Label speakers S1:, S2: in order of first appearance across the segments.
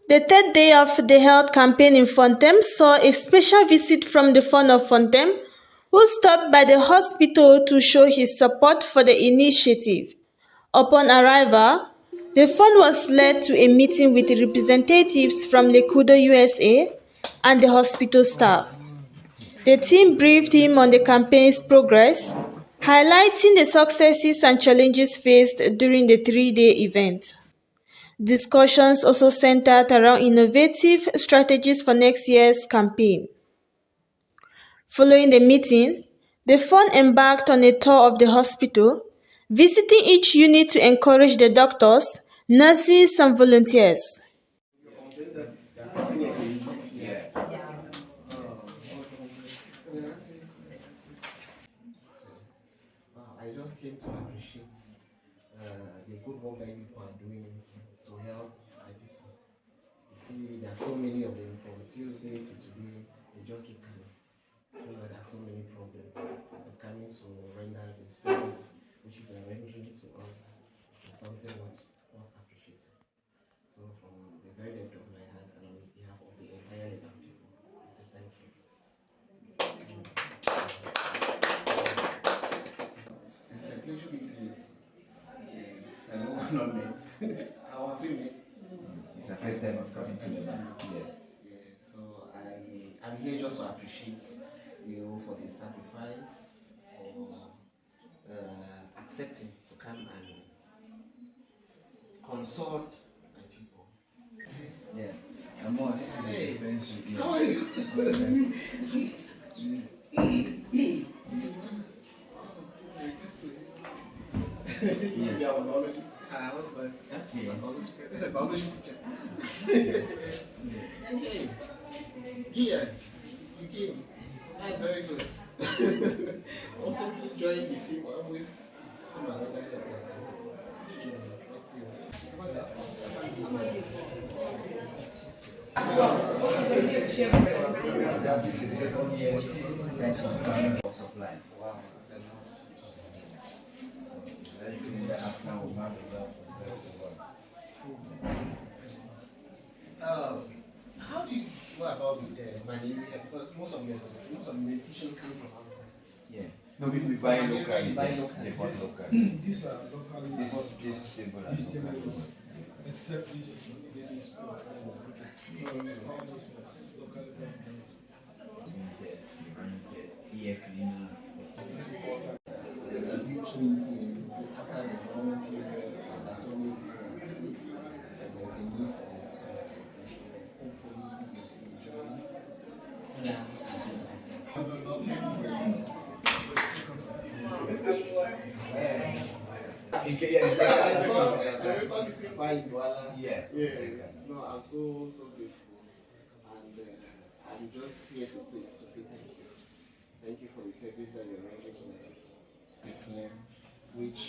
S1: The third day of the health campaign in Fontem saw a special visit from the founder of Fontem, who stopped by the hospital to show his support for the initiative. Upon arrival, the fund was led to a meeting with representatives from Lekudo, USA, and the hospital staff. The team briefed him on the campaign's progress, highlighting the successes and challenges faced during the 3-day event. Discussions also centered around innovative strategies for next year's campaign. Following the meeting, the fund embarked on a tour of the hospital, visiting each unit to encourage the doctors, nurses, and volunteers.
S2: I just came to appreciate the good work that people are doing to help my people. You see, there are so many of them from Tuesday to today, they just keep coming. You know, there are so many problems. They're coming to render the service which they are rendering to us is something worth appreciating. So, from the very depth of my heart and on behalf of the entire Lebanon people, I say thank you. It's a pleasure meeting you. Yes, I know we're not met. How have we met?
S3: It's the first time I've come to Lebanon.
S2: Yeah, so I'm here just to appreciate you for the sacrifice, for accepting to come and consult my people.
S3: Yeah, I'm more. This is the dispensary.
S2: How are you? Biology teacher. Hey, here, you came. That's very good. Also, join the team. Always come and render help like this.
S3: That's the second year that she's coming of supplies.
S2: Wow.
S3: So it's very clear that after we have a lot of those ones.
S2: How do you go about with malaria? Because most of the medication come from outside.
S3: Yeah. No, we buy locally.
S2: Buy
S3: They
S2: locally.
S3: bought locally.
S4: These are locally.
S3: This table is locally.
S4: Except this lady stuff. All those locally.
S3: Yes, ear cleaners.
S2: There's a huge need here. After the long period, there are so many people are sick, and there's a need for this. Hopefully, you enjoy now No, I'm so grateful, and I'm just here to say thank you. Thank you for the service that you're rendering to my personnel, which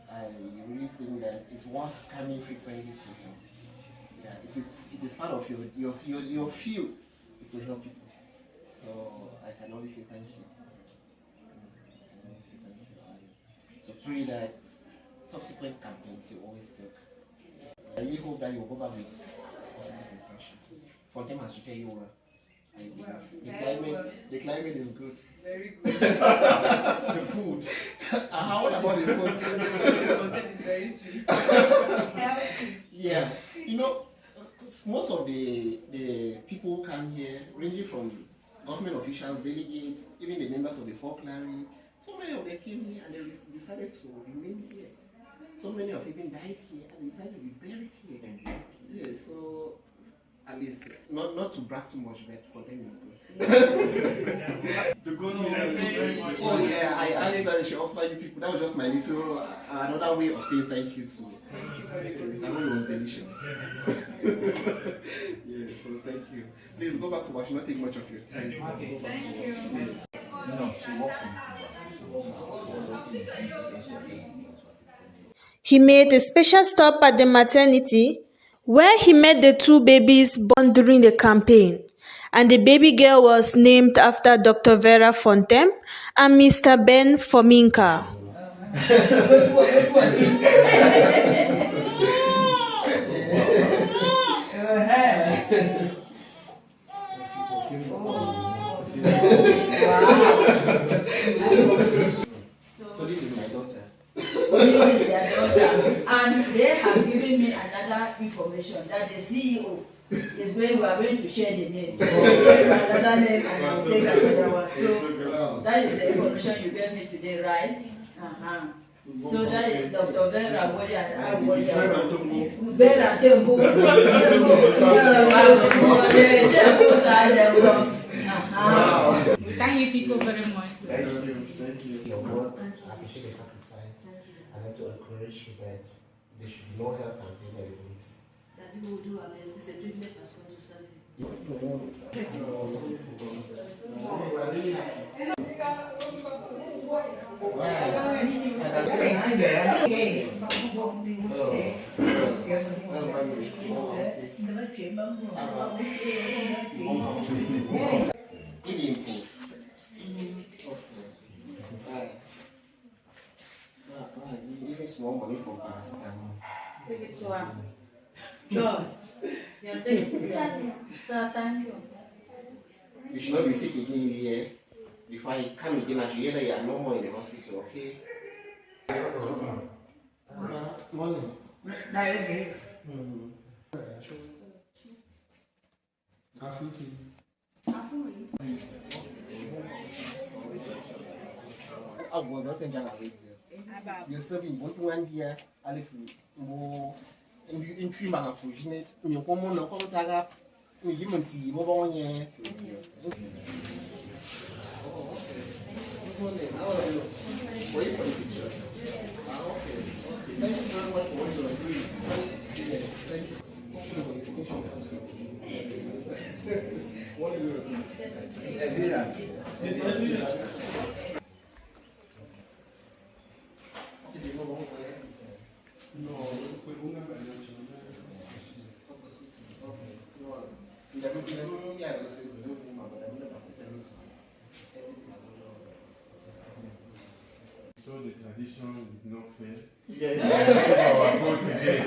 S2: I really think that it's worth coming frequently to help. Yeah, it is part of your field is to help people. So I can only say thank you. So pray that subsequent campaigns you always take. I really hope that you'll go back with positive impression. Fontem has to tell you well. The climate is good.
S5: Very good.
S2: The food. How about the food?
S5: Fontem is very sweet. Healthy.
S2: Yeah. You know, most of the people who come here, ranging from government officials, delegates, even the members of the folklore, so many of them came here and they decided to remain here. So many of them even died here and decided to be buried here. Yeah, so at least not to brag too much, but for them is good.
S3: The good
S2: Oh yeah, I asked that I should offer you people. That was just my little another way of saying thank you to. Yes, I know it was delicious. Yeah, so thank you. Please go back to watch. Not take much of your time.
S5: Thank you.
S3: No, she works in
S1: He made a special stop at the maternity where he met the 2 babies born during the campaign, and the baby girl was named after Dr. Vera Fontem and Mr. Ben Fominka.
S6: me another information that the CEO is where we are going to share the name. Take another name and I'll take another one. So that is the information you gave me today, right? So that is Dr. Vera Wodi and I Wodi. Vera Tembo.
S5: Thank you people very much.
S2: Thank you. Your work, I appreciate the sacrifice. I like to encourage you that there should be no help and pain anyways.
S7: That you will do our best. It's a privilege as well to serve you.
S2: Even small money for paracetamol.
S6: Take it to her. John, you are taking it. Sir, thank you.
S2: You should not be sick again here. Before I come again, I should hear that you are no more in the hospital, okay? Morning. I was not saying that you still be both one year, and if you more in 3 months, you come on, come tag you give me tea, move on here. Wait for the picture. Okay. Thank you very much for what you are doing. Yes, thank you. What is it?
S3: It's Ezra.
S4: It's Ezra. No,
S8: so the tradition did not fail.
S2: Yes.
S8: Our goal today.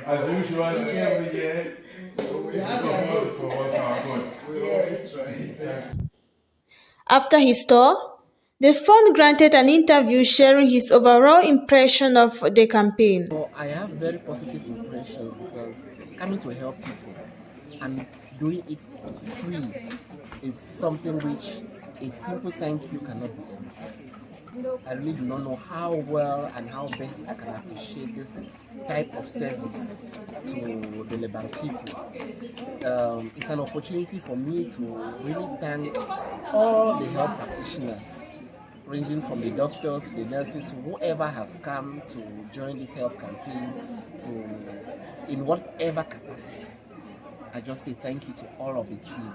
S8: As usual, every year, we always look for our goal.
S2: We always try.
S1: After his tour, the fund granted an interview sharing his overall impression of the campaign.
S2: So I have very positive impressions because coming to help people and doing it free is something which a simple thank you cannot be done. I really do not know how well and how best I can appreciate this type of service to the Leban people. It's an opportunity for me to really thank all the health practitioners, ranging from the doctors to the nurses to whoever has come to join this health campaign in whatever capacity. I just say thank you to all of the team.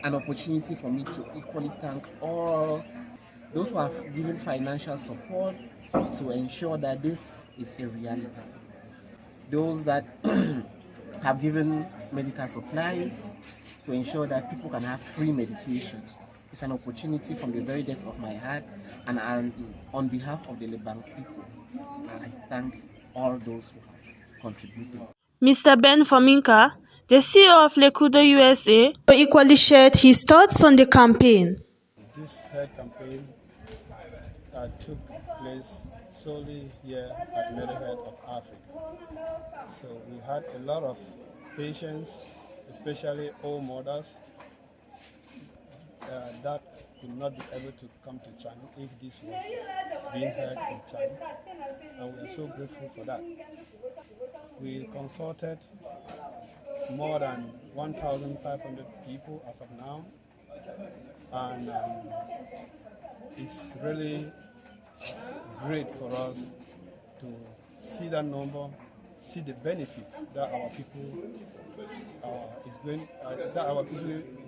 S2: An opportunity for me to equally thank all those who have given financial support to ensure that this is a reality. Those that have given medical supplies to ensure that people can have free medication. It's an opportunity from the very depth of my heart, and on behalf of the Leban people, I thank all those who have contributed.
S1: Mr. Ben Fominka, the CEO of Lekudo USA, equally shared his thoughts on the campaign.
S4: this health campaign took place solely here at Medihealth of Africa. So we had a lot of patients, especially old mothers, that could not be able to come to China if this was being held in China, and we are so grateful for that. We consulted more than 1,500 people as of now, and it's really great for us to see that number, see the benefit that our people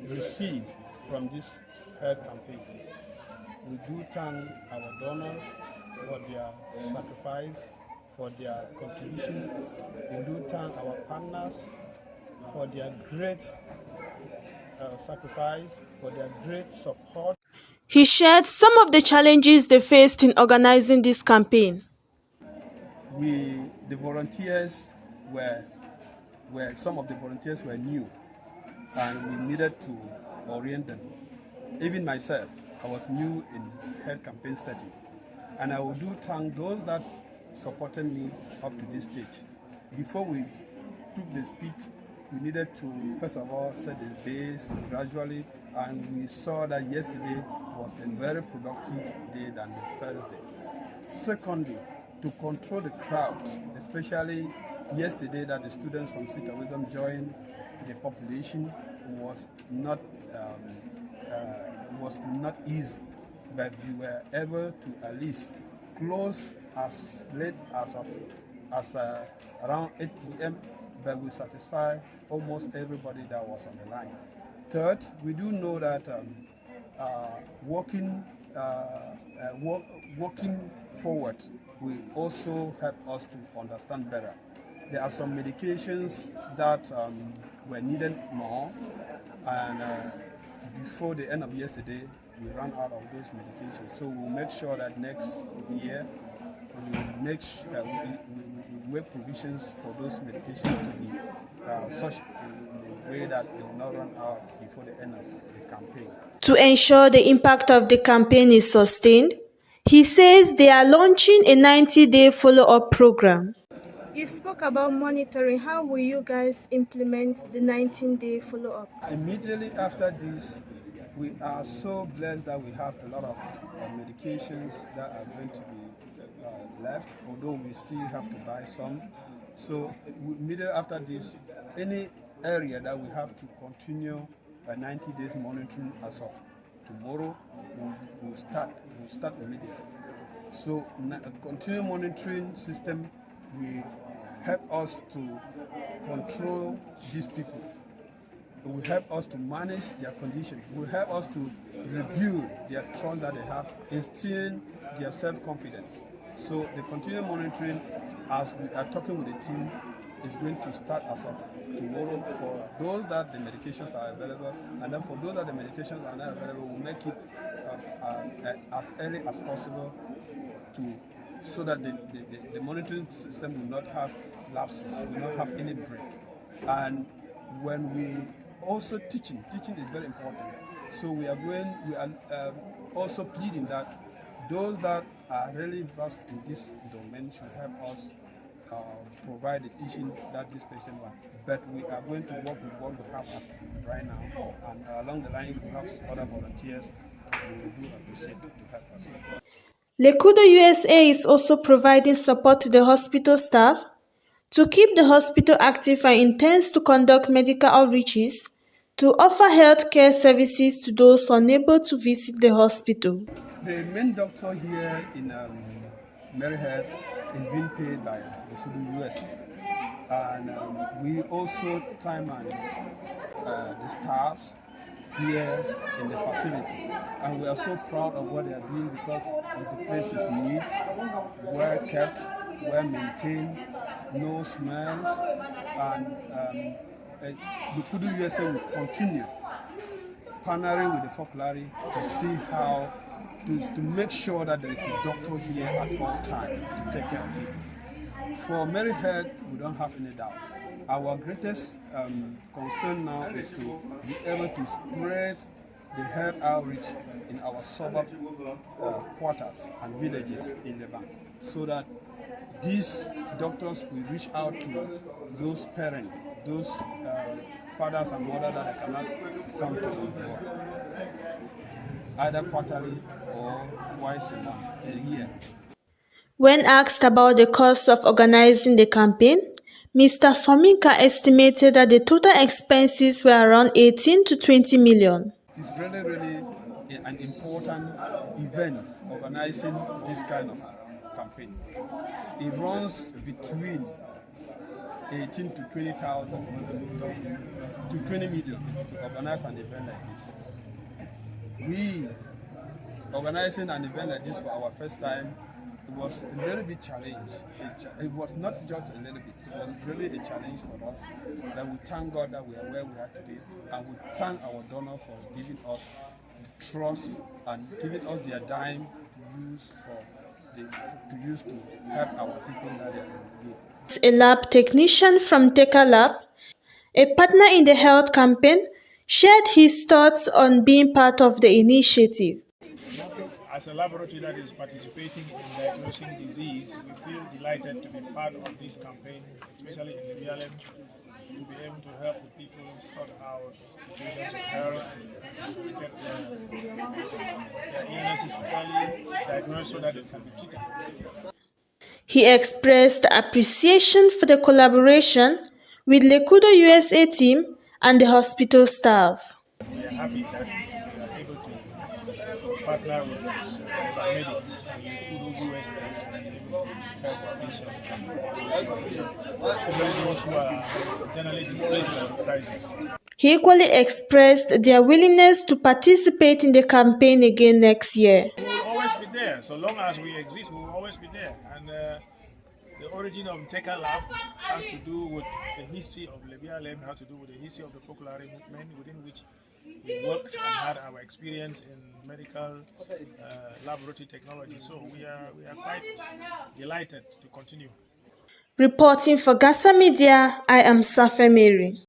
S4: receive from this health campaign. We do thank our donors for their sacrifice, for their contribution. We do thank our partners for their great sacrifice, for their great support.
S1: He shared some of the challenges they faced in organizing this campaign.
S4: The volunteers some of the volunteers were new, and we needed to orient them. Even myself, I was new in health campaign setting, and I would do thank those that supported me up to this stage. Before we took the speed, we needed to first of all set the base gradually, and we saw that yesterday was a very productive day than the first day. Secondly, to control the crowd, especially yesterday that the students from City of Wisdom joined the population was not easy, but we were able to at least close as late as around 8 p.m. but we satisfy almost everybody that was on the line. Third, we do know that walking forward will also help us to understand better. There are some medications that were needed more, and before the end of yesterday, we ran out of those medications. So we'll make sure that next year we make provisions for those medications to be such in a way that they will not run out before the end of the campaign.
S1: To ensure the impact of the campaign is sustained, he says they are launching a 90-day follow-up program. You spoke about monitoring. How will you guys implement the 19-day follow-up?
S4: Immediately after this, we are so blessed that we have a lot of medications that are going to be left, although we still have to buy some. So immediately after this, any area that we have to continue 90 days monitoring as of tomorrow, we'll start immediately. So a continuous monitoring system will help us to control these people. It will help us to manage their condition. It will help us to rebuild their trust that they have, instilling their self-confidence. So the continued monitoring, as we are talking with the team, is going to start as of tomorrow for those that the medications are available, and then for those that the medications are not available, we'll make it as early as possible so that the monitoring system will not have lapses, will not have any break. And when we also teaching is very important. So we are also pleading that those that are really versed in this domain should help us provide the teaching that this patient wants. But we are going to work with what we have right now, and along the line, if we have other volunteers, we do appreciate to help us.
S1: Lekudo USA is also providing support to the hospital staff to keep the hospital active and intends to conduct medical outreaches to offer healthcare services to those unable to visit the hospital.
S4: The main doctor here in Maryhead is being paid by Lekudo USA, and we also time and the staffs here in the facility, and we are so proud of what they are doing because the place is neat, well kept, well maintained, no smells, and Lekudo USA will continue partnering with the Focolari to see how to make sure that there is a doctor here at all times to take care of people. For Maryhead, we don't have any doubt. Our greatest concern now is to be able to spread the health outreach in our suburb quarters and villages in the bank, so that these doctors will reach out to those parents, those fathers and mothers that cannot come to them for either quarterly or twice a year.
S1: When asked about the cost of organizing the campaign, Mr. Fominka estimated that the total expenses were around 18 to 20 million.
S4: It is really an important event, organizing this kind of campaign. It runs between 18 to 20,000 to 20 million to organize an event like this. We organizing an event like this for our first time, it was a little bit challenge. It was not just a little bit, it was really a challenge for us. That we thank God that we are where we are today, and we thank our donor for giving us the trust and giving us their dime to use to help our people that they are in need.
S1: A lab technician from Teka Lab, a partner in the health campaign, shared his thoughts on being part of the initiative.
S8: I
S4: as a laboratory that is participating in diagnosing disease, we feel delighted to be part of this campaign, especially in Libya, to be able to help the people sort out situations of health and get their illnesses early diagnosed so that it can be treated.
S1: He expressed appreciation for the collaboration with Lekudo USA team and the hospital staff.
S4: We are happy that we are able to partner with paramedics and Lekudo USA and be able to help our patients, especially those who are generally displaced by the crisis.
S1: He equally expressed their willingness to participate in the campaign again next year.
S4: We will always be there. So long as we exist, we will always be there. And the origin of Teka Lab has to do with the history of Libya Lem, has to do with the history of the folklore movement within which we worked and had our experience in medical laboratory technology. So we are quite delighted to continue.
S1: Reporting for Gasa Media, I am Safe Mary.